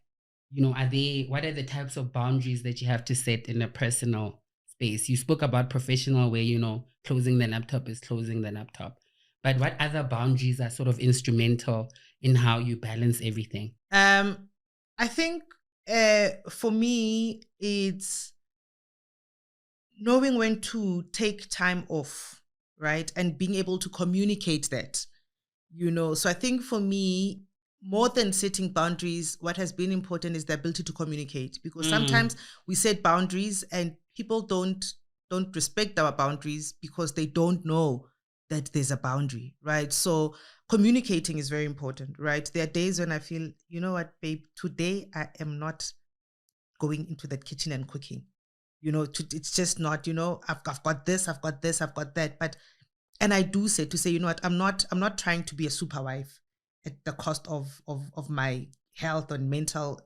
what are the types of boundaries that you have to set in a personal space? You spoke about professional where, closing the laptop is closing the laptop. But what other boundaries are sort of instrumental in how you balance everything? I think for me, it's knowing when to take time off, right? And being able to communicate that, So I think for me, more than setting boundaries, what has been important is the ability to communicate, because sometimes we set boundaries and people don't respect our boundaries because they don't know that there's a boundary, right? So communicating is very important, right? There are days when I feel, you know what, babe, today I am not going into that kitchen and cooking. It's just not, I've got this, I've got this, I've got that. And I do say, you know what, I'm not trying to be a super wife at the cost of my health and mental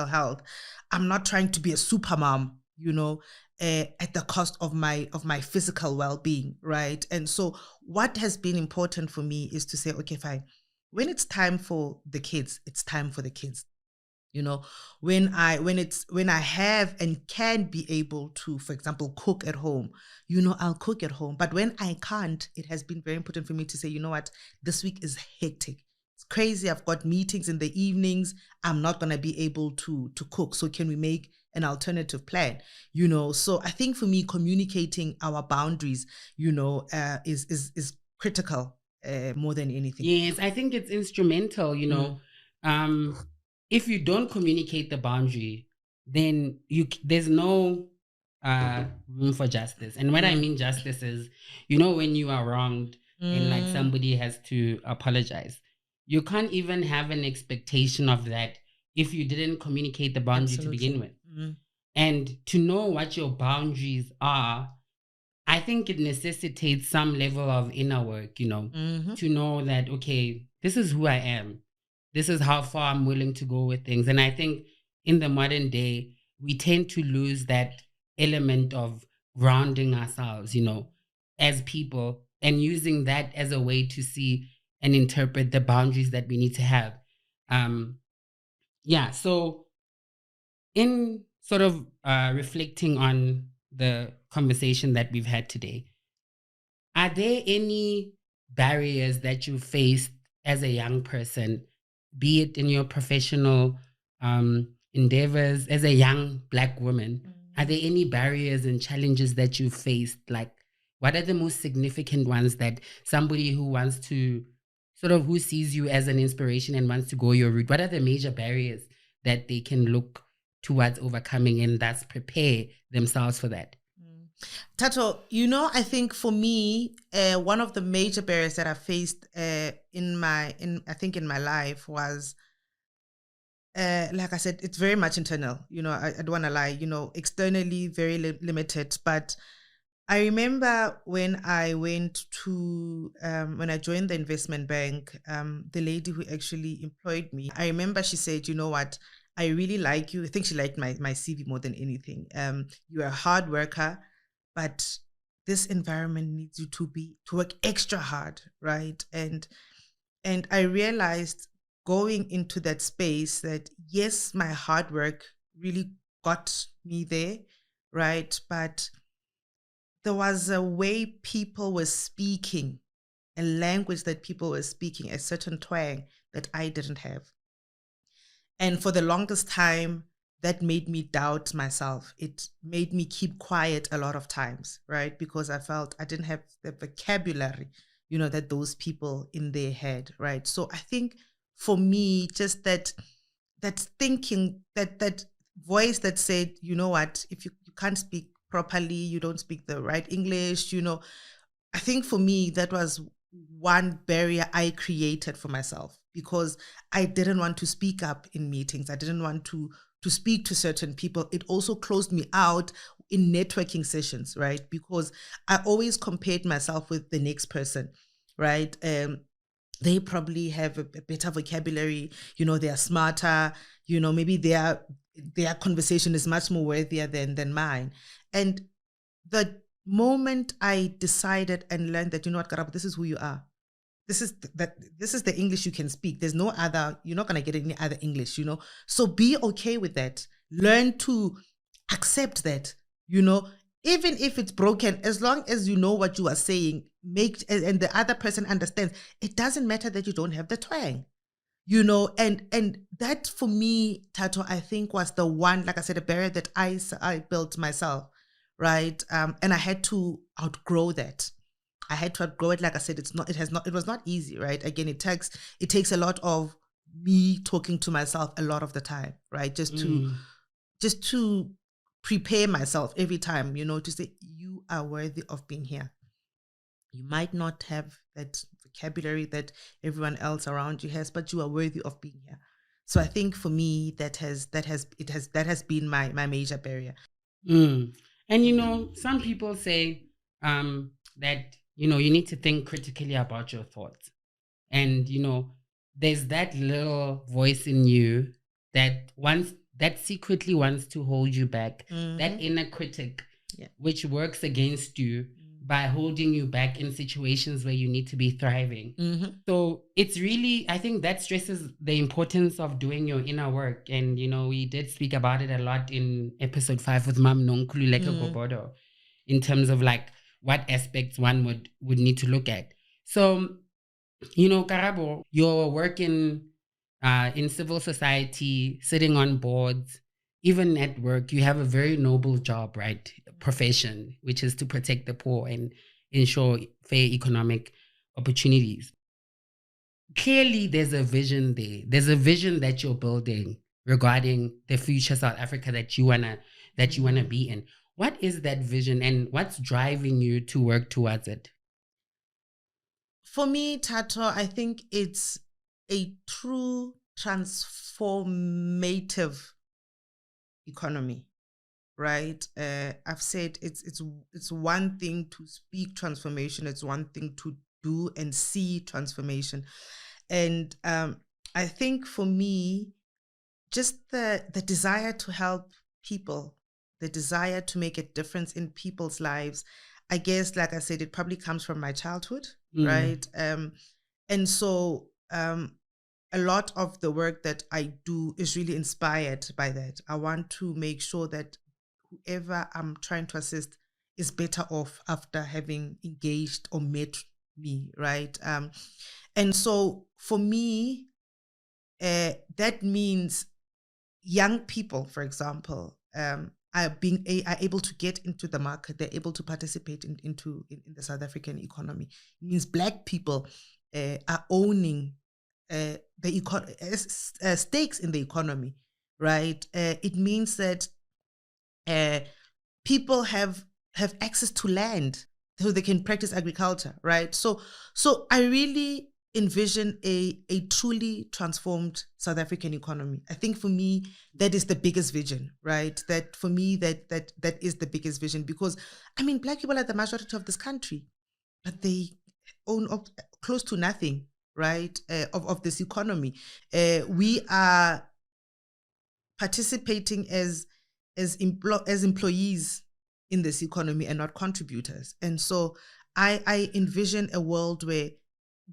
health. I'm not trying to be a super mom, at the cost of my physical well-being, right? And so what has been important for me is to say, okay, fine. When it's time for the kids, it's time for the kids. When I have and can be able to, for example, cook at home, I'll cook at home. But when I can't, it has been very important for me to say, you know what, this week is hectic. It's crazy. I've got meetings in the evenings. I'm not going to be able to cook. So can we make an alternative plan? So I think for me, communicating our boundaries, is critical more than anything. Yes, I think it's instrumental, if you don't communicate the boundary, then there's no room for justice. And what I mean justice is, when you are wronged and like somebody has to apologize, you can't even have an expectation of that if you didn't communicate the boundary to begin with. And to know what your boundaries are, I think it necessitates some level of inner work, to know that, okay, this is who I am. This is how far I'm willing to go with things. And I think in the modern day, we tend to lose that element of grounding ourselves, as people, and using that as a way to see and interpret the boundaries that we need to have. So in sort of reflecting on the conversation that we've had today, are there any barriers that you faced as a young person, be it in your professional endeavors as a young Black woman? Are there any barriers and challenges that you faced? Like, what are the most significant ones that somebody who wants to who sees you as an inspiration and wants to go your route, what are the major barriers that they can look towards overcoming and thus prepare themselves for that? Tato, I think for me, one of the major barriers that I faced in my life was, like I said, it's very much internal. I don't want to lie. Externally very limited, but I remember when I went to when I joined the investment bank, the lady who actually employed me, I remember she said, "You know what? I really like you." I think she liked my CV more than anything. You're a hard worker, but this environment needs you to work extra hard, right? And I realized going into that space that yes, my hard work really got me there, right? But there was a way people were speaking, a language that people were speaking, a certain twang that I didn't have. And for the longest time, that made me doubt myself. It made me keep quiet a lot of times, right? Because I felt I didn't have the vocabulary, that those people in their head, right? So I think for me, just that thinking, that voice that said, you know what, if you can't speak properly, you don't speak the right English, I think for me, that was one barrier I created for myself because I didn't want to speak up in meetings. I didn't want to speak to certain people. It also closed me out in networking sessions, right? Because I always compared myself with the next person, right? They probably have a better vocabulary, they are smarter, maybe their conversation is much more worthier than mine. And the moment I decided and learned that, Karabo, this is who you are. This is the English you can speak. There's no other, you're not gonna get any other English, So be okay with that. Learn to accept that, even if it's broken, as long as you know what you are saying, and the other person understands, it doesn't matter that you don't have the twang. And that for me, Tato, I think was the one, like I said, a barrier that I built myself, right? And I had to outgrow that. I had to outgrow it. Like I said, it was not easy, right? Again, it takes a lot of me talking to myself a lot of the time, right? Just to prepare myself every time, to say you are worthy of being here. You might not have that vocabulary that everyone else around you has, but you are worthy of being here. So I think for me that has been my major barrier. Mm. And some people say that you need to think critically about your thoughts. And there's that little voice in you that secretly wants to hold you back, that inner critic, which works against you by holding you back in situations where you need to be thriving. So it's really, I think that stresses the importance of doing your inner work. And we did speak about it a lot in episode 5 with Mam Nonkululeka Gobodo, in terms of like what aspects one would need to look at. So Karabo, you're working in civil society, sitting on boards, even at work. You have a very noble job, right? Profession, which is to protect the poor and ensure fair economic opportunities. Clearly, there's a vision there. There's a vision that you're building regarding the future South Africa that you wanna be in. What is that vision, and what's driving you to work towards it? For me, Tato, I think it's a true transformative economy, right? I've said it's one thing to speak transformation, it's one thing to do and see transformation. And I think for me, just the desire to help people, the desire to make a difference in people's lives, I guess, like I said, it probably comes from my childhood, right? And so a lot of the work that I do is really inspired by that. I want to make sure that whoever I'm trying to assist is better off after having engaged or met me, right? And so for me, that means young people, for example, are able to get into the market. They're able to participate in the South African economy. It means Black people are owning stakes in the economy, right? It means that people have have access to land so they can practice agriculture, right? So I really envision a truly transformed South African economy. I think for me, that is the biggest vision, right? That for me, that is the biggest vision, because I mean, Black people are the majority of this country, but they own up close to nothing, right? Of this economy. We are participating as employees in this economy and not contributors. And so I envision a world where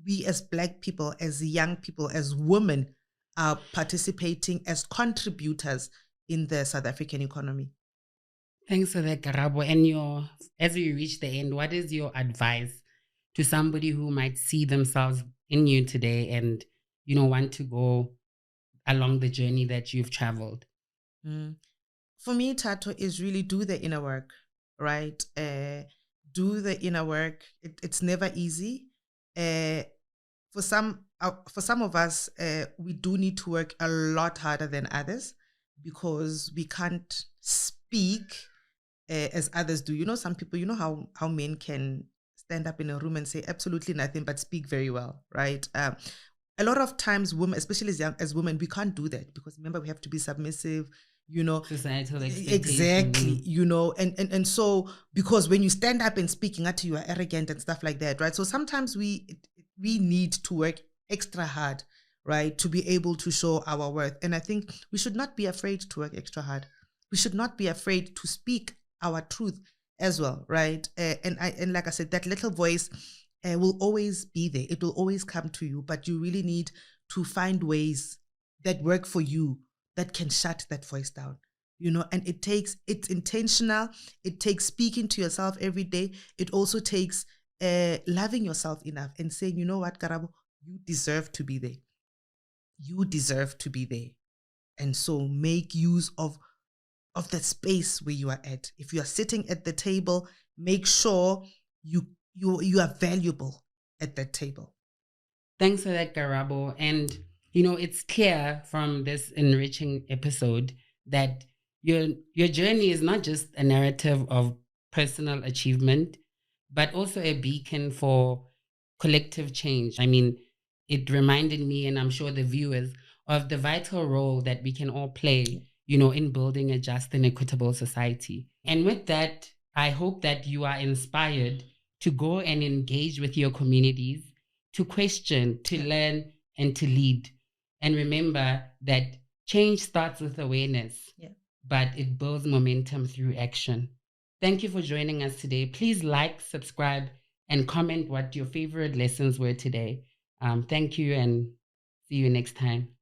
we as Black people, as young people, as women are participating as contributors in the South African economy. Thanks for that, Karabo. And as we reach the end, what is your advice to somebody who might see themselves in you today and, want to go along the journey that you've traveled? For me, Tato, is really do the inner work, right? Do the inner work. It's never easy. For some of us, we do need to work a lot harder than others, because we can't speak as others do. Some people, how men can stand up in a room and say absolutely nothing but speak very well, right? A lot of times women, especially as women, we can't do that, because remember, we have to be submissive, Societal expectation. Exactly, and so, because when you stand up and speaking at you are arrogant and stuff like that, right? So sometimes we need to work extra hard, right, to be able to show our worth. And I think we should not be afraid to work extra hard. We should not be afraid to speak our truth as well, right? And like I said, that little voice will always be there. It will always come to you, but you really need to find ways that work for you, that can shut that voice down, and it's intentional. It takes speaking to yourself every day. It also takes loving yourself enough and saying, you know what, Karabo, you deserve to be there. You deserve to be there. And so make use of the space where you are at. If you are sitting at the table, make sure you are valuable at that table. Thanks for that, Karabo. And it's clear from this enriching episode that your journey is not just a narrative of personal achievement, but also a beacon for collective change. I mean, it reminded me, and I'm sure the viewers, of the vital role that we can all play, in building a just and equitable society. And with that, I hope that you are inspired to go and engage with your communities, to question, to learn, and to lead. And remember that change starts with awareness, but it builds momentum through action. Thank you for joining us today. Please like, subscribe, and comment what your favorite lessons were today. Thank you, and see you next time.